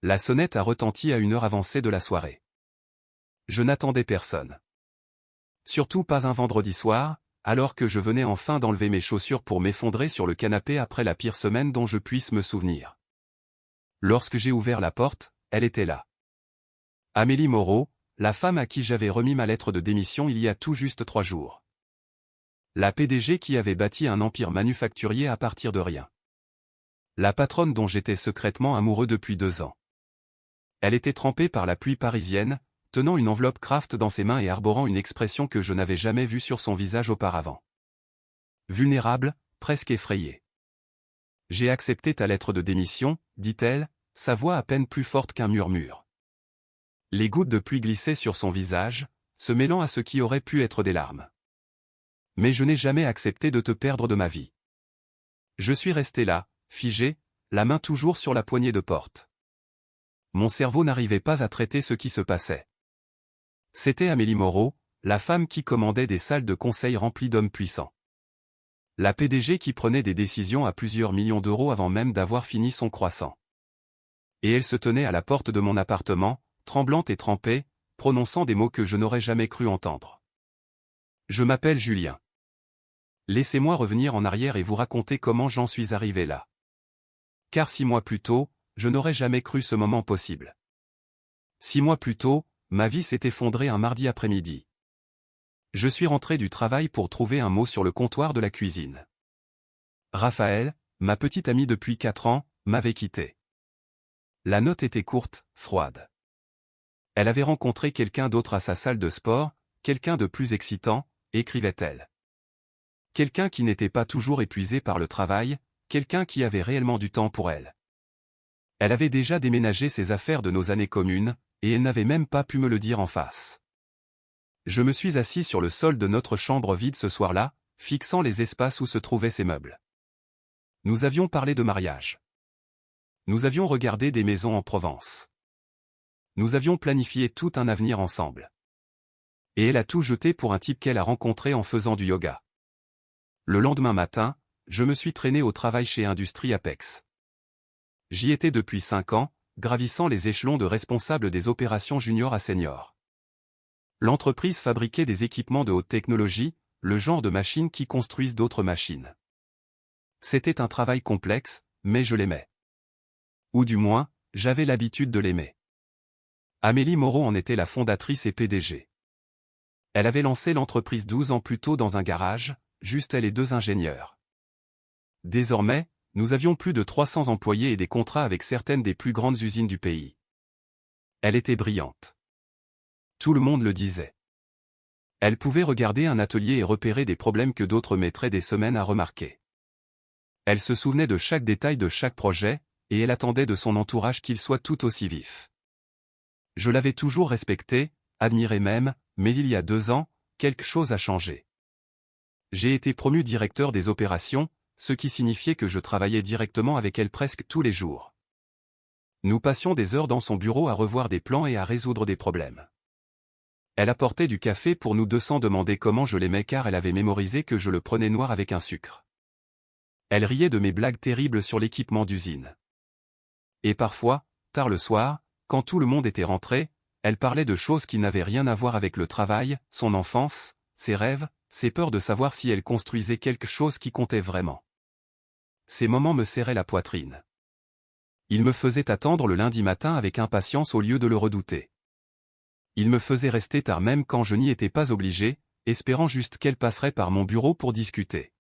La sonnette a retenti à une heure avancée de la soirée. Je n'attendais personne. Surtout pas un vendredi soir, alors que je venais enfin d'enlever mes chaussures pour m'effondrer sur le canapé après la pire semaine dont je puisse me souvenir. Lorsque j'ai ouvert la porte, elle était là. Amélie Moreau, la femme à qui j'avais remis ma lettre de démission il y a tout juste 3 jours. La PDG qui avait bâti un empire manufacturier à partir de rien. La patronne dont j'étais secrètement amoureux depuis 2 ans. Elle était trempée par la pluie parisienne, tenant une enveloppe Kraft dans ses mains et arborant une expression que je n'avais jamais vue sur son visage auparavant. Vulnérable, presque effrayée. « J'ai accepté ta lettre de démission, dit-elle, sa voix à peine plus forte qu'un murmure. Les gouttes de pluie glissaient sur son visage, se mêlant à ce qui aurait pu être des larmes. Mais je n'ai jamais accepté de te perdre de ma vie. Je suis resté là, figé, la main toujours sur la poignée de porte. Mon cerveau n'arrivait pas à traiter ce qui se passait. C'était Amélie Moreau, la femme qui commandait des salles de conseil remplies d'hommes puissants. La PDG qui prenait des décisions à plusieurs millions d'euros avant même d'avoir fini son croissant. Et elle se tenait à la porte de mon appartement, tremblante et trempée, prononçant des mots que je n'aurais jamais cru entendre. Je m'appelle Julien. Laissez-moi revenir en arrière et vous raconter comment j'en suis arrivé là. Car 6 mois plus tôt, je n'aurais jamais cru ce moment possible. 6 mois plus tôt, ma vie s'est effondrée un mardi après-midi. Je suis rentré du travail pour trouver un mot sur le comptoir de la cuisine. Raphaël, ma petite amie depuis 4 ans, m'avait quitté. La note était courte, froide. Elle avait rencontré quelqu'un d'autre à sa salle de sport, quelqu'un de plus excitant, écrivait-elle. Quelqu'un qui n'était pas toujours épuisé par le travail, quelqu'un qui avait réellement du temps pour elle. Elle avait déjà déménagé ses affaires de nos années communes, et elle n'avait même pas pu me le dire en face. Je me suis assis sur le sol de notre chambre vide ce soir-là, fixant les espaces où se trouvaient ses meubles. Nous avions parlé de mariage. Nous avions regardé des maisons en Provence. Nous avions planifié tout un avenir ensemble. Et elle a tout jeté pour un type qu'elle a rencontré en faisant du yoga. Le lendemain matin, je me suis traîné au travail chez Industrie Apex. J'y étais depuis 5 ans, gravissant les échelons de responsable des opérations junior à senior. L'entreprise fabriquait des équipements de haute technologie, le genre de machines qui construisent d'autres machines. C'était un travail complexe, mais je l'aimais. Ou du moins, j'avais l'habitude de l'aimer. Amélie Moreau en était la fondatrice et PDG. Elle avait lancé l'entreprise 12 ans plus tôt dans un garage, juste elle et 2 ingénieurs. Désormais, nous avions plus de 300 employés et des contrats avec certaines des plus grandes usines du pays. Elle était brillante. Tout le monde le disait. Elle pouvait regarder un atelier et repérer des problèmes que d'autres mettraient des semaines à remarquer. Elle se souvenait de chaque détail de chaque projet, et elle attendait de son entourage qu'il soit tout aussi vif. Je l'avais toujours respectée, admirée même, mais il y a 2 ans, quelque chose a changé. J'ai été promu directeur des opérations, ce qui signifiait que je travaillais directement avec elle presque tous les jours. Nous passions des heures dans son bureau à revoir des plans et à résoudre des problèmes. Elle apportait du café pour nous 2 sans demander comment je l'aimais car elle avait mémorisé que je le prenais noir avec un sucre. Elle riait de mes blagues terribles sur l'équipement d'usine. Et parfois, tard le soir, quand tout le monde était rentré, elle parlait de choses qui n'avaient rien à voir avec le travail, son enfance, ses rêves, ses peurs de savoir si elle construisait quelque chose qui comptait vraiment. Ces moments me serraient la poitrine. Ils me faisaient attendre le lundi matin avec impatience au lieu de le redouter. Ils me faisaient rester tard même quand je n'y étais pas obligé, espérant juste qu'elle passerait par mon bureau pour discuter.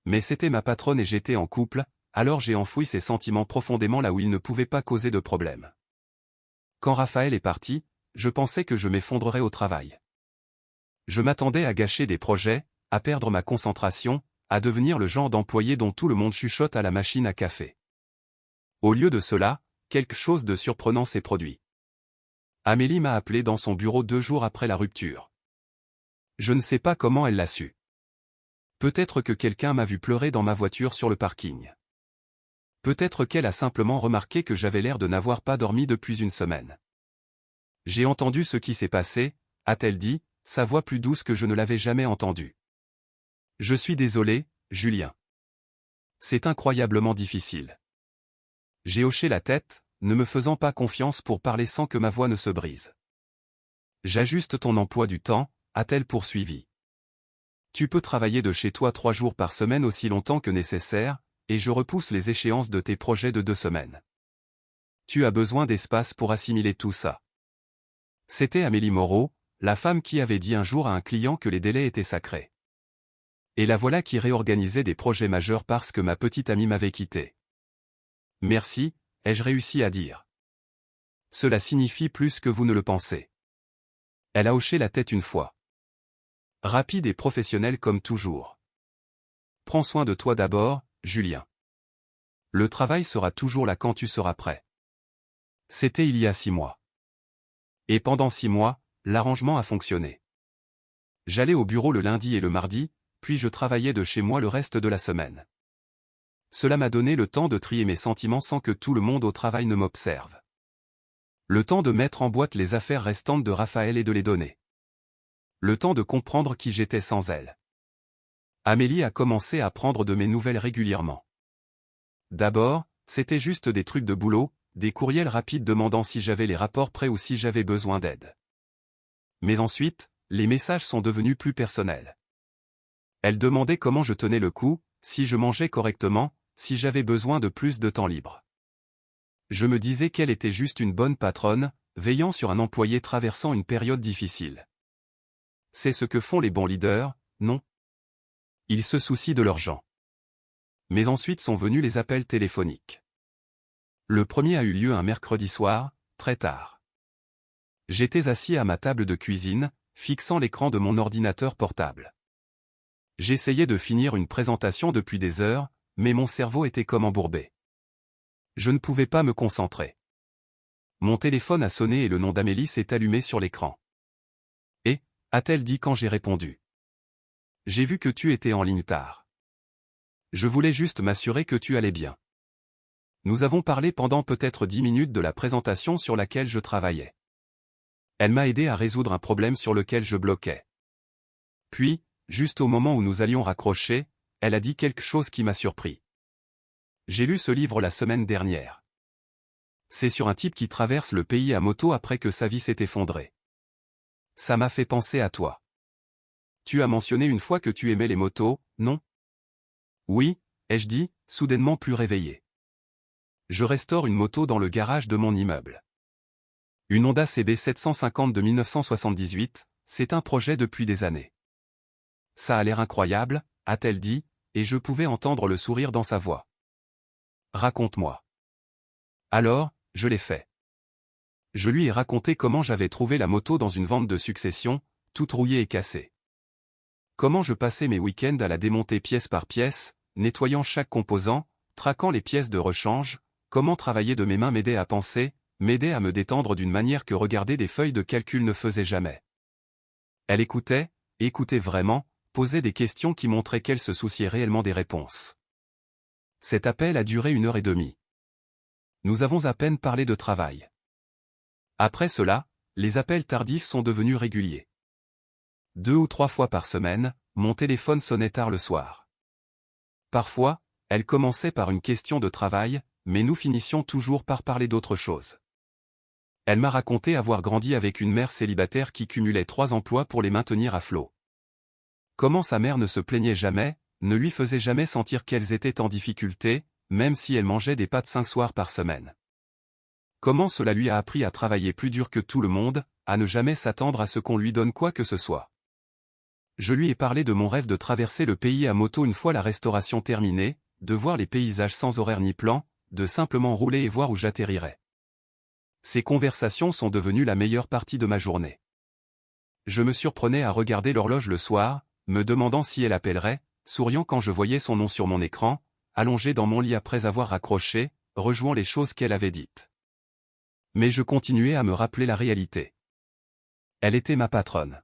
Mais c'était ma patronne et j'étais en couple, alors j'ai enfoui ces sentiments profondément là où ils ne pouvaient pas causer de problème. Quand Raphaël est parti, je pensais que je m'effondrerais au travail. Je m'attendais à gâcher des projets, à perdre ma concentration, à devenir le genre d'employé dont tout le monde chuchote à la machine à café. Au lieu de cela, quelque chose de surprenant s'est produit. Amélie m'a appelé dans son bureau 2 jours après la rupture. Je ne sais pas comment elle l'a su. Peut-être que quelqu'un m'a vu pleurer dans ma voiture sur le parking. Peut-être qu'elle a simplement remarqué que j'avais l'air de n'avoir pas dormi depuis 1 semaine. J'ai entendu ce qui s'est passé, a-t-elle dit, sa voix plus douce que je ne l'avais jamais entendue. Je suis désolé, Julien. C'est incroyablement difficile. J'ai hoché la tête, ne me faisant pas confiance pour parler sans que ma voix ne se brise. J'ajuste ton emploi du temps, a-t-elle poursuivi. Tu peux travailler de chez toi 3 jours par semaine aussi longtemps que nécessaire, et je repousse les échéances de tes projets de 2 semaines. Tu as besoin d'espace pour assimiler tout ça. C'était Amélie Moreau, la femme qui avait dit un jour à un client que les délais étaient sacrés. Et la voilà qui réorganisait des projets majeurs parce que ma petite amie m'avait quitté. Merci, ai-je réussi à dire. Cela signifie plus que vous ne le pensez. Elle a hoché la tête une fois. Rapide et professionnelle comme toujours. Prends soin de toi d'abord, Julien. Le travail sera toujours là quand tu seras prêt. C'était il y a 6 mois. Et pendant 6 mois, l'arrangement a fonctionné. J'allais au bureau le lundi et le mardi, puis je travaillais de chez moi le reste de la semaine. Cela m'a donné le temps de trier mes sentiments sans que tout le monde au travail ne m'observe. Le temps de mettre en boîte les affaires restantes de Raphaël et de les donner. Le temps de comprendre qui j'étais sans elle. Amélie a commencé à prendre de mes nouvelles régulièrement. D'abord, c'était juste des trucs de boulot, des courriels rapides demandant si j'avais les rapports prêts ou si j'avais besoin d'aide. Mais ensuite, les messages sont devenus plus personnels. Elle demandait comment je tenais le coup, si je mangeais correctement, si j'avais besoin de plus de temps libre. Je me disais qu'elle était juste une bonne patronne, veillant sur un employé traversant une période difficile. C'est ce que font les bons leaders, non? Ils se soucient de leurs gens. Mais ensuite sont venus les appels téléphoniques. Le premier a eu lieu un mercredi soir, très tard. J'étais assis à ma table de cuisine, fixant l'écran de mon ordinateur portable. J'essayais de finir une présentation depuis des heures, mais mon cerveau était comme embourbé. Je ne pouvais pas me concentrer. Mon téléphone a sonné et le nom d'Amélie s'est allumé sur l'écran. Et, a-t-elle dit quand j'ai répondu. J'ai vu que tu étais en ligne tard. Je voulais juste m'assurer que tu allais bien. Nous avons parlé pendant peut-être 10 minutes de la présentation sur laquelle je travaillais. Elle m'a aidé à résoudre un problème sur lequel je bloquais. Puis, juste au moment où nous allions raccrocher, elle a dit quelque chose qui m'a surpris. J'ai lu ce livre la semaine dernière. C'est sur un type qui traverse le pays à moto après que sa vie s'est effondrée. Ça m'a fait penser à toi. Tu as mentionné une fois que tu aimais les motos, non? Oui, ai-je dit, soudainement plus réveillé. Je restaure une moto dans le garage de mon immeuble. Une Honda CB 750 de 1978, c'est un projet depuis des années. Ça a l'air incroyable, a-t-elle dit, et je pouvais entendre le sourire dans sa voix. Raconte-moi. Alors, je l'ai fait. Je lui ai raconté comment j'avais trouvé la moto dans une vente de succession, toute rouillée et cassée. Comment je passais mes week-ends à la démonter pièce par pièce, nettoyant chaque composant, traquant les pièces de rechange, comment travailler de mes mains m'aidait à penser, m'aidait à me détendre d'une manière que regarder des feuilles de calcul ne faisait jamais. Elle écoutait vraiment, posait des questions qui montraient qu'elle se souciait réellement des réponses. Cet appel a duré 1h30. Nous avons à peine parlé de travail. Après cela, les appels tardifs sont devenus réguliers. 2 ou 3 fois par semaine, mon téléphone sonnait tard le soir. Parfois, elle commençait par une question de travail, mais nous finissions toujours par parler d'autre chose. Elle m'a raconté avoir grandi avec une mère célibataire qui cumulait 3 emplois pour les maintenir à flot. Comment sa mère ne se plaignait jamais, ne lui faisait jamais sentir qu'elles étaient en difficulté, même si elle mangeait des pâtes 5 soirs par semaine. Comment cela lui a appris à travailler plus dur que tout le monde, à ne jamais s'attendre à ce qu'on lui donne quoi que ce soit. Je lui ai parlé de mon rêve de traverser le pays à moto une fois la restauration terminée, de voir les paysages sans horaire ni plan, de simplement rouler et voir où j'atterrirais. Ces conversations sont devenues la meilleure partie de ma journée. Je me surprenais à regarder l'horloge le soir, me demandant si elle appellerait, souriant quand je voyais son nom sur mon écran, allongé dans mon lit après avoir raccroché, rejouant les choses qu'elle avait dites. Mais je continuais à me rappeler la réalité. Elle était ma patronne.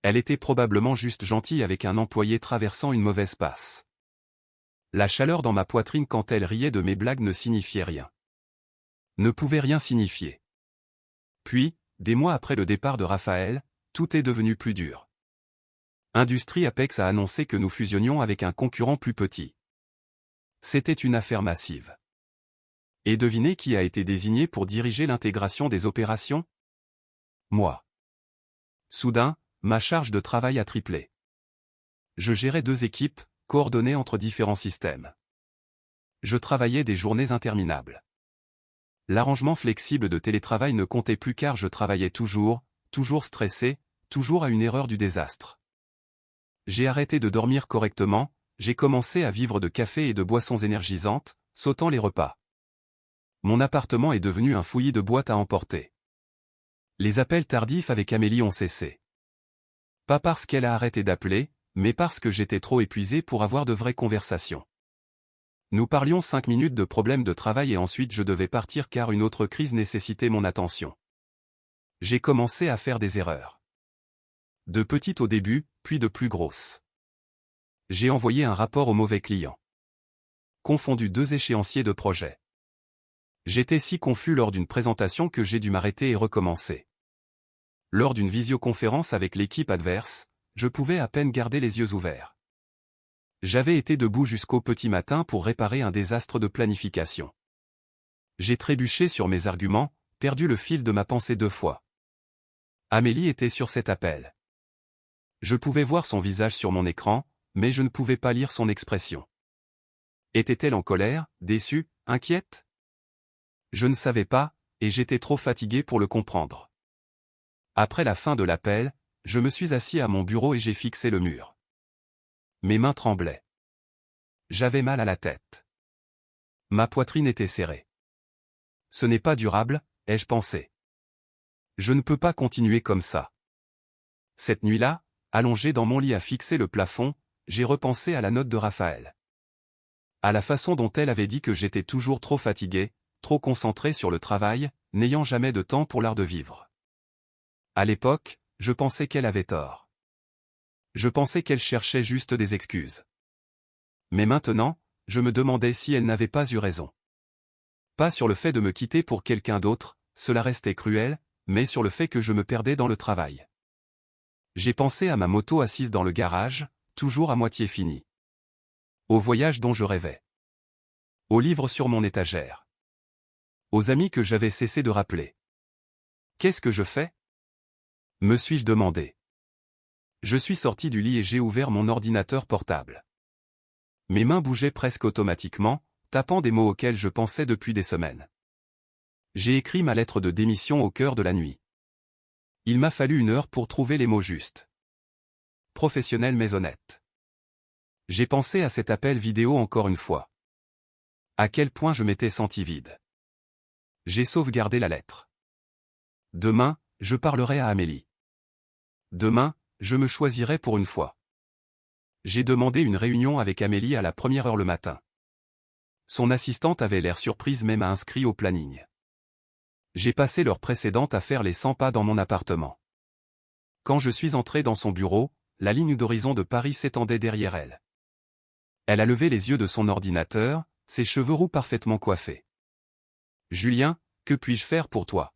Elle était probablement juste gentille avec un employé traversant une mauvaise passe. La chaleur dans ma poitrine quand elle riait de mes blagues ne signifiait rien. Ne pouvait rien signifier. Puis, des mois après le départ de Raphaël, tout est devenu plus dur. Industrie Apex a annoncé que nous fusionnions avec un concurrent plus petit. C'était une affaire massive. Et devinez qui a été désigné pour diriger l'intégration des opérations? Moi. Soudain, ma charge de travail a triplé. Je gérais 2 équipes, coordonnées entre différents systèmes. Je travaillais des journées interminables. L'arrangement flexible de télétravail ne comptait plus car je travaillais toujours stressé, toujours à une erreur du désastre. J'ai arrêté de dormir correctement, j'ai commencé à vivre de café et de boissons énergisantes, sautant les repas. Mon appartement est devenu un fouillis de boîtes à emporter. Les appels tardifs avec Amélie ont cessé. Pas parce qu'elle a arrêté d'appeler, mais parce que j'étais trop épuisé pour avoir de vraies conversations. Nous parlions 5 minutes de problèmes de travail et ensuite je devais partir car une autre crise nécessitait mon attention. J'ai commencé à faire des erreurs. De petites au début, puis de plus grosses. J'ai envoyé un rapport au mauvais client. Confondu 2 échéanciers de projet. J'étais si confus lors d'une présentation que j'ai dû m'arrêter et recommencer. Lors d'une visioconférence avec l'équipe adverse, je pouvais à peine garder les yeux ouverts. J'avais été debout jusqu'au petit matin pour réparer un désastre de planification. J'ai trébuché sur mes arguments, perdu le fil de ma pensée 2 fois. Amélie était sur cet appel. Je pouvais voir son visage sur mon écran, mais je ne pouvais pas lire son expression. Était-elle en colère, déçue, inquiète? Je ne savais pas, et j'étais trop fatigué pour le comprendre. Après la fin de l'appel, je me suis assis à mon bureau et j'ai fixé le mur. Mes mains tremblaient. J'avais mal à la tête. Ma poitrine était serrée. Ce n'est pas durable, ai-je pensé. Je ne peux pas continuer comme ça. Cette nuit-là, allongé dans mon lit à fixer le plafond, j'ai repensé à la note de Raphaël. À la façon dont elle avait dit que j'étais toujours trop fatigué, trop concentré sur le travail, n'ayant jamais de temps pour l'art de vivre. À l'époque, je pensais qu'elle avait tort. Je pensais qu'elle cherchait juste des excuses. Mais maintenant, je me demandais si elle n'avait pas eu raison. Pas sur le fait de me quitter pour quelqu'un d'autre, cela restait cruel, mais sur le fait que je me perdais dans le travail. J'ai pensé à ma moto assise dans le garage, toujours à moitié finie. Au voyage dont je rêvais. Aux livres sur mon étagère. Aux amis que j'avais cessé de rappeler. Qu'est-ce que je fais? Me suis-je demandé. Je suis sorti du lit et j'ai ouvert mon ordinateur portable. Mes mains bougeaient presque automatiquement, tapant des mots auxquels je pensais depuis des semaines. J'ai écrit ma lettre de démission au cœur de la nuit. Il m'a fallu 1 heure pour trouver les mots justes. Professionnel mais honnête. J'ai pensé à cet appel vidéo encore une fois. À quel point je m'étais senti vide. J'ai sauvegardé la lettre. Demain, je parlerai à Amélie. Demain, je me choisirai pour une fois. J'ai demandé une réunion avec Amélie à la 1re heure le matin. Son assistante avait l'air surprise mais m'a inscrit au planning. J'ai passé l'heure précédente à faire les 100 pas dans mon appartement. Quand je suis entré dans son bureau, la ligne d'horizon de Paris s'étendait derrière elle. Elle a levé les yeux de son ordinateur, ses cheveux roux parfaitement coiffés. « Julien, que puis-je faire pour toi ?»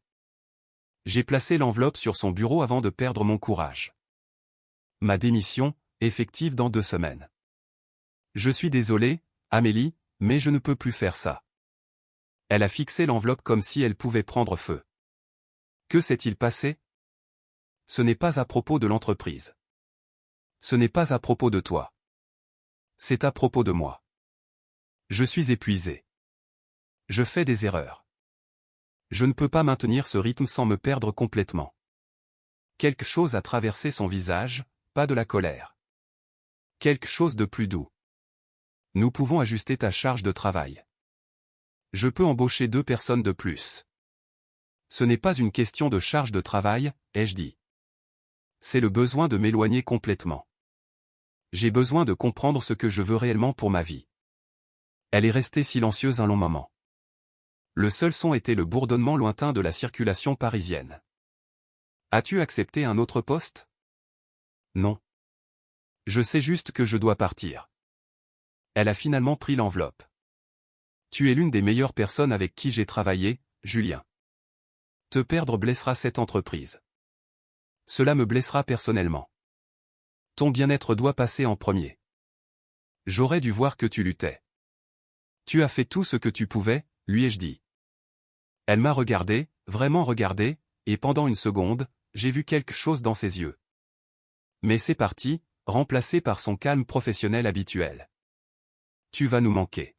J'ai placé l'enveloppe sur son bureau avant de perdre mon courage. Ma démission, effective dans 2 semaines. Je suis désolé, Amélie, mais je ne peux plus faire ça. Elle a fixé l'enveloppe comme si elle pouvait prendre feu. Que s'est-il passé? Ce n'est pas à propos de l'entreprise. Ce n'est pas à propos de toi. C'est à propos de moi. Je suis épuisé. Je fais des erreurs. Je ne peux pas maintenir ce rythme sans me perdre complètement. Quelque chose a traversé son visage, pas de la colère. Quelque chose de plus doux. Nous pouvons ajuster ta charge de travail. Je peux embaucher 2 personnes de plus. Ce n'est pas une question de charge de travail, ai-je dit. C'est le besoin de m'éloigner complètement. J'ai besoin de comprendre ce que je veux réellement pour ma vie. Elle est restée silencieuse un long moment. Le seul son était le bourdonnement lointain de la circulation parisienne. As-tu accepté un autre poste? Non. Je sais juste que je dois partir. Elle a finalement pris l'enveloppe. Tu es l'une des meilleures personnes avec qui j'ai travaillé, Julien. Te perdre blessera cette entreprise. Cela me blessera personnellement. Ton bien-être doit passer en premier. J'aurais dû voir que tu luttais. Tu as fait tout ce que tu pouvais, lui ai-je dit. Elle m'a regardé, vraiment regardé, et pendant une seconde, j'ai vu quelque chose dans ses yeux. Mais c'est parti, remplacé par son calme professionnel habituel. Tu vas nous manquer.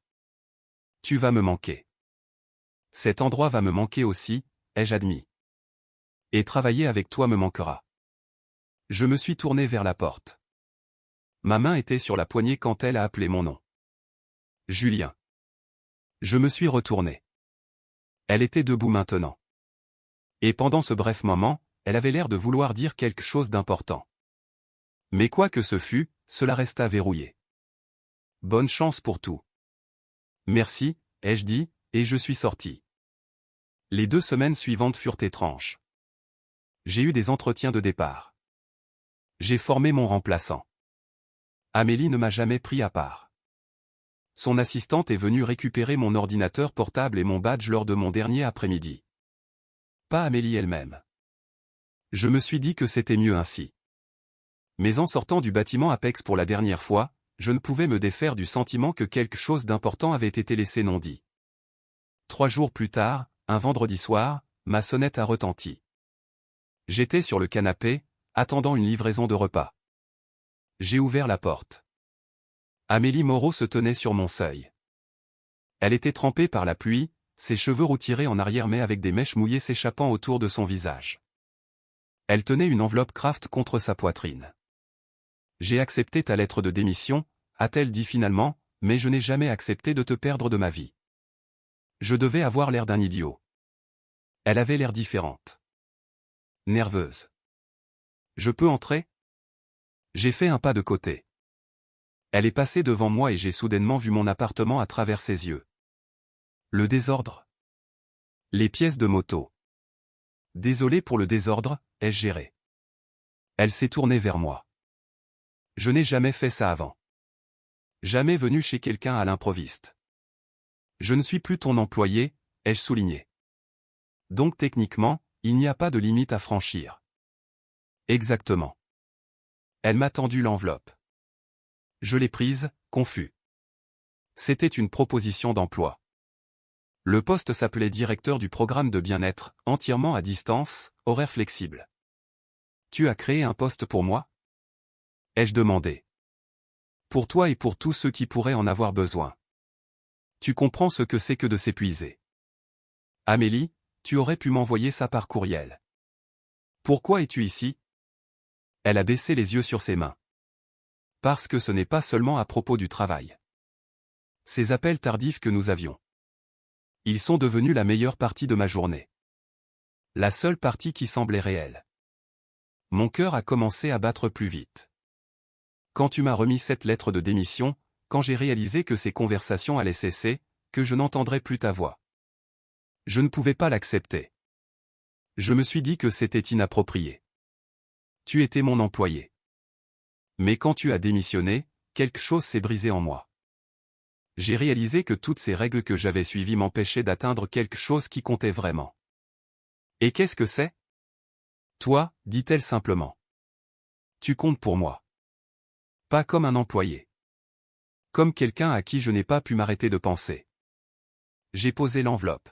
Tu vas me manquer. Cet endroit va me manquer aussi, ai-je admis. Et travailler avec toi me manquera. Je me suis tourné vers la porte. Ma main était sur la poignée quand elle a appelé mon nom. Julien. Je me suis retourné. Elle était debout maintenant. Et pendant ce bref moment, elle avait l'air de vouloir dire quelque chose d'important. Mais quoi que ce fût, cela resta verrouillé. Bonne chance pour tout. Merci, ai-je dit, et je suis sorti. Les 2 semaines suivantes furent étranges. J'ai eu des entretiens de départ. J'ai formé mon remplaçant. Amélie ne m'a jamais pris à part. Son assistante est venue récupérer mon ordinateur portable et mon badge lors de mon dernier après-midi. Pas Amélie elle-même. Je me suis dit que c'était mieux ainsi. Mais en sortant du bâtiment Apex pour la dernière fois, je ne pouvais me défaire du sentiment que quelque chose d'important avait été laissé non dit. 3 jours plus tard, un vendredi soir, ma sonnette a retenti. J'étais sur le canapé, attendant une livraison de repas. J'ai ouvert la porte. Amélie Moreau se tenait sur mon seuil. Elle était trempée par la pluie, ses cheveux roux tirés en arrière mais avec des mèches mouillées s'échappant autour de son visage. Elle tenait une enveloppe Kraft contre sa poitrine. J'ai accepté ta lettre de démission, a-t-elle dit finalement, mais je n'ai jamais accepté de te perdre de ma vie. Je devais avoir l'air d'un idiot. Elle avait l'air différente. Nerveuse. Je peux entrer ? J'ai fait un pas de côté. Elle est passée devant moi et j'ai soudainement vu mon appartement à travers ses yeux. Le désordre. Les pièces de moto. Désolé pour le désordre, ai-je géré. Elle s'est tournée vers moi. Je n'ai jamais fait ça avant. Jamais venu chez quelqu'un à l'improviste. Je ne suis plus ton employé, ai-je souligné. Donc techniquement, il n'y a pas de limite à franchir. Exactement. Elle m'a tendu l'enveloppe. Je l'ai prise, confus. C'était une proposition d'emploi. Le poste s'appelait directeur du programme de bien-être, entièrement à distance, horaire flexible. Tu as créé un poste pour moi ? Ai-je demandé. Pour toi et pour tous ceux qui pourraient en avoir besoin. Tu comprends ce que c'est que de s'épuiser. Amélie, tu aurais pu m'envoyer ça par courriel. Pourquoi es-tu ici ? Elle a baissé les yeux sur ses mains. Parce que ce n'est pas seulement à propos du travail. Ces appels tardifs que nous avions. Ils sont devenus la meilleure partie de ma journée. La seule partie qui semblait réelle. Mon cœur a commencé à battre plus vite. Quand tu m'as remis cette lettre de démission, quand j'ai réalisé que ces conversations allaient cesser, que je n'entendrais plus ta voix. Je ne pouvais pas l'accepter. Je me suis dit que c'était inapproprié. Tu étais mon employé. Mais quand tu as démissionné, quelque chose s'est brisé en moi. J'ai réalisé que toutes ces règles que j'avais suivies m'empêchaient d'atteindre quelque chose qui comptait vraiment. Et qu'est-ce que c'est ? Toi, dit-elle simplement. Tu comptes pour moi. Pas comme un employé. Comme quelqu'un à qui je n'ai pas pu m'arrêter de penser. J'ai posé l'enveloppe.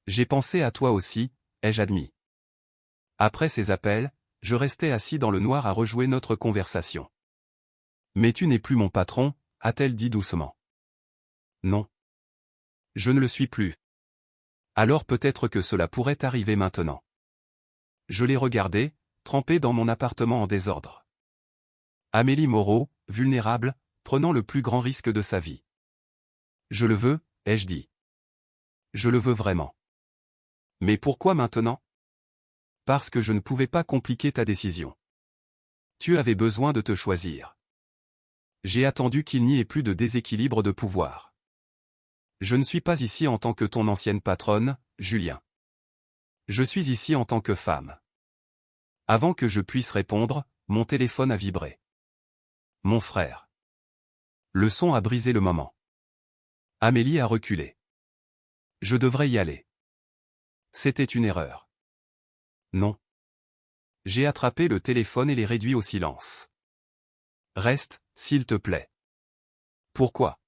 J'ai pensé à toi aussi, ai-je admis. Après ces appels, je restais assis dans le noir à rejouer notre conversation. Mais tu n'es plus mon patron, a-t-elle dit doucement. Non. Je ne le suis plus. Alors peut-être que cela pourrait arriver maintenant. Je l'ai regardé, trempé dans mon appartement en désordre. Amélie Moreau, vulnérable, prenant le plus grand risque de sa vie. Je le veux, ai-je dit. Je le veux vraiment. Mais pourquoi maintenant ? Parce que je ne pouvais pas compliquer ta décision. Tu avais besoin de te choisir. J'ai attendu qu'il n'y ait plus de déséquilibre de pouvoir. Je ne suis pas ici en tant que ton ancienne patronne, Julien. Je suis ici en tant que femme. Avant que je puisse répondre, mon téléphone a vibré. Mon frère. Le son a brisé le moment. Amélie a reculé. Je devrais y aller. C'était une erreur. Non. J'ai attrapé le téléphone et l'ai réduit au silence. Reste, s'il te plaît. Pourquoi ?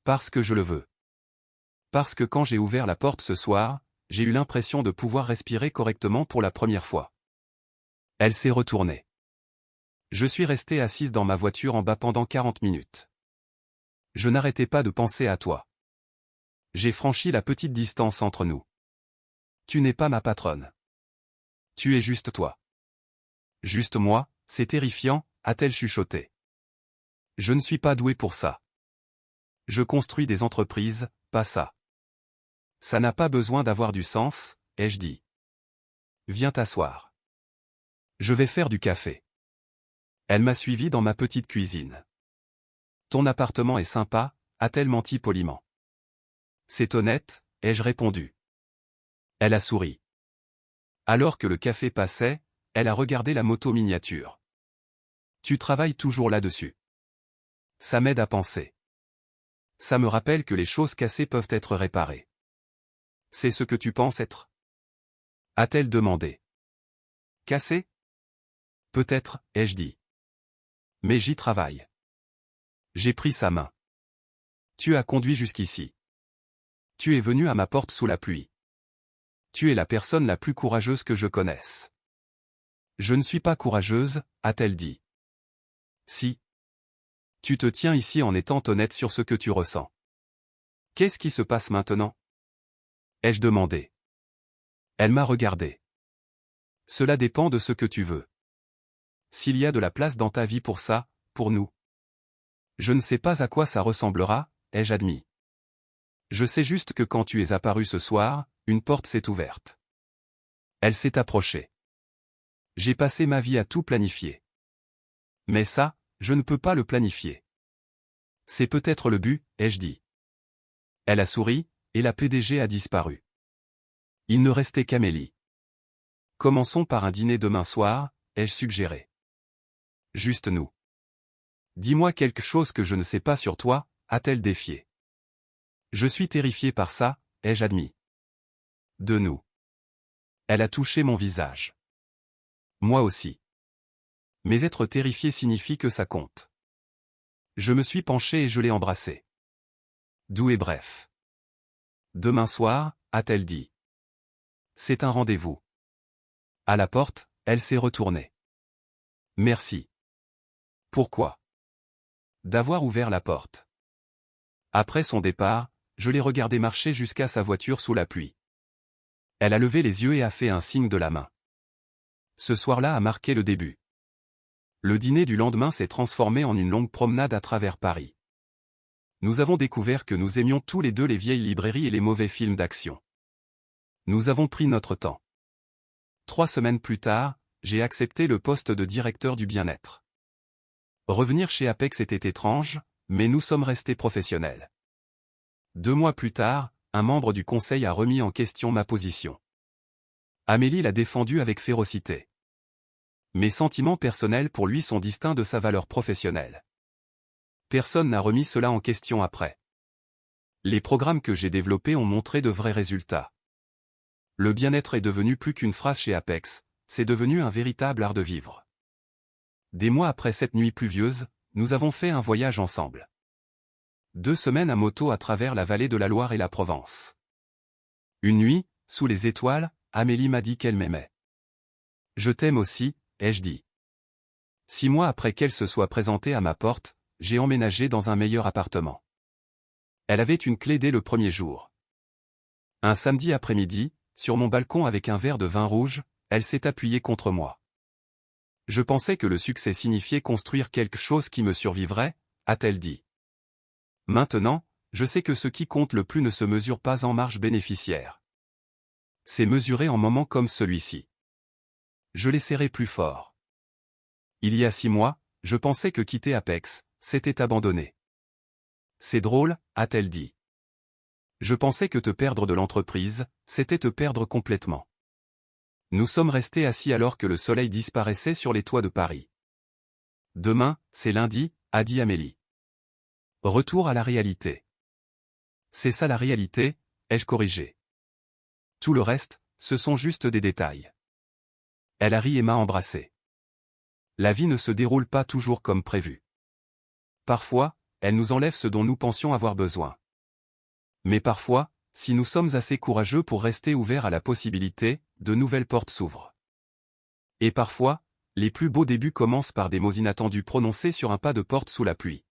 Parce que je le veux. Parce que quand j'ai ouvert la porte ce soir, j'ai eu l'impression de pouvoir respirer correctement pour la première fois. Elle s'est retournée. Je suis resté assise dans ma voiture en bas pendant 40 minutes. Je n'arrêtais pas de penser à toi. J'ai franchi la petite distance entre nous. Tu n'es pas ma patronne. Tu es juste toi. Juste moi, c'est terrifiant, a-t-elle chuchoté. Je ne suis pas doué pour ça. Je construis des entreprises, pas ça. Ça n'a pas besoin d'avoir du sens, ai-je dit. Viens t'asseoir. Je vais faire du café. Elle m'a suivi dans ma petite cuisine. Ton appartement est sympa, a-t-elle menti poliment. C'est honnête, ai-je répondu. Elle a souri. Alors que le café passait, elle a regardé la moto miniature. Tu travailles toujours là-dessus. Ça m'aide à penser. Ça me rappelle que les choses cassées peuvent être réparées. C'est ce que tu penses être? A-t-elle demandé. Cassé? Peut-être, ai-je dit. Mais j'y travaille. J'ai pris sa main. Tu as conduit jusqu'ici. Tu es venu à ma porte sous la pluie. Tu es la personne la plus courageuse que je connaisse. Je ne suis pas courageuse, a-t-elle dit. Si. Tu te tiens ici en étant honnête sur ce que tu ressens. Qu'est-ce qui se passe maintenant? Ai-je demandé. Elle m'a regardé. Cela dépend de ce que tu veux. S'il y a de la place dans ta vie pour ça, pour nous. Je ne sais pas à quoi ça ressemblera, ai-je admis. Je sais juste que quand tu es apparu ce soir, une porte s'est ouverte. Elle s'est approchée. J'ai passé ma vie à tout planifier. Mais ça, je ne peux pas le planifier. C'est peut-être le but, ai-je dit. Elle a souri, et la PDG a disparu. Il ne restait qu'Amélie. Commençons par un dîner demain soir, ai-je suggéré. Juste nous. Dis-moi quelque chose que je ne sais pas sur toi, a-t-elle défié. Je suis terrifié par ça, ai-je admis. De nous. Elle a touché mon visage. Moi aussi. Mais être terrifié signifie que ça compte. Je me suis penché et je l'ai embrassé. Doux et bref. Demain soir, a-t-elle dit. C'est un rendez-vous. À la porte, elle s'est retournée. Merci. Pourquoi? D'avoir ouvert la porte. Après son départ, je l'ai regardé marcher jusqu'à sa voiture sous la pluie. Elle a levé les yeux et a fait un signe de la main. Ce soir-là a marqué le début. Le dîner du lendemain s'est transformé en une longue promenade à travers Paris. Nous avons découvert que nous aimions tous les deux les vieilles librairies et les mauvais films d'action. Nous avons pris notre temps. 3 semaines plus tard, j'ai accepté le poste de directeur du bien-être. Revenir chez Apex était étrange, mais nous sommes restés professionnels. 2 mois plus tard, un membre du conseil a remis en question ma position. Amélie l'a défendue avec férocité. Mes sentiments personnels pour lui sont distincts de sa valeur professionnelle. Personne n'a remis cela en question après. Les programmes que j'ai développés ont montré de vrais résultats. Le bien-être est devenu plus qu'une phrase chez Apex, c'est devenu un véritable art de vivre. Des mois après cette nuit pluvieuse, nous avons fait un voyage ensemble. 2 semaines à moto à travers la vallée de la Loire et la Provence. Une nuit, sous les étoiles, Amélie m'a dit qu'elle m'aimait. Je t'aime aussi, ai-je dit. 6 mois après qu'elle se soit présentée à ma porte, j'ai emménagé dans un meilleur appartement. Elle avait une clé dès le premier jour. Un samedi après-midi, sur mon balcon avec un verre de vin rouge, elle s'est appuyée contre moi. Je pensais que le succès signifiait construire quelque chose qui me survivrait, a-t-elle dit. Maintenant, je sais que ce qui compte le plus ne se mesure pas en marge bénéficiaire. C'est mesuré en moments comme celui-ci. Je l'ai serré plus fort. Il y a 6 mois, je pensais que quitter Apex, c'était abandonner. C'est drôle, a-t-elle dit. Je pensais que te perdre de l'entreprise, c'était te perdre complètement. Nous sommes restés assis alors que le soleil disparaissait sur les toits de Paris. Demain, c'est lundi, a dit Amélie. Retour à la réalité. C'est ça la réalité, ai-je corrigé. Tout le reste, ce sont juste des détails. Elle a ri et m'a embrassé. La vie ne se déroule pas toujours comme prévu. Parfois, elle nous enlève ce dont nous pensions avoir besoin. Mais parfois, Si nous sommes assez courageux pour rester ouverts à la possibilité, de nouvelles portes s'ouvrent. Et parfois, les plus beaux débuts commencent par des mots inattendus prononcés sur un pas de porte sous la pluie.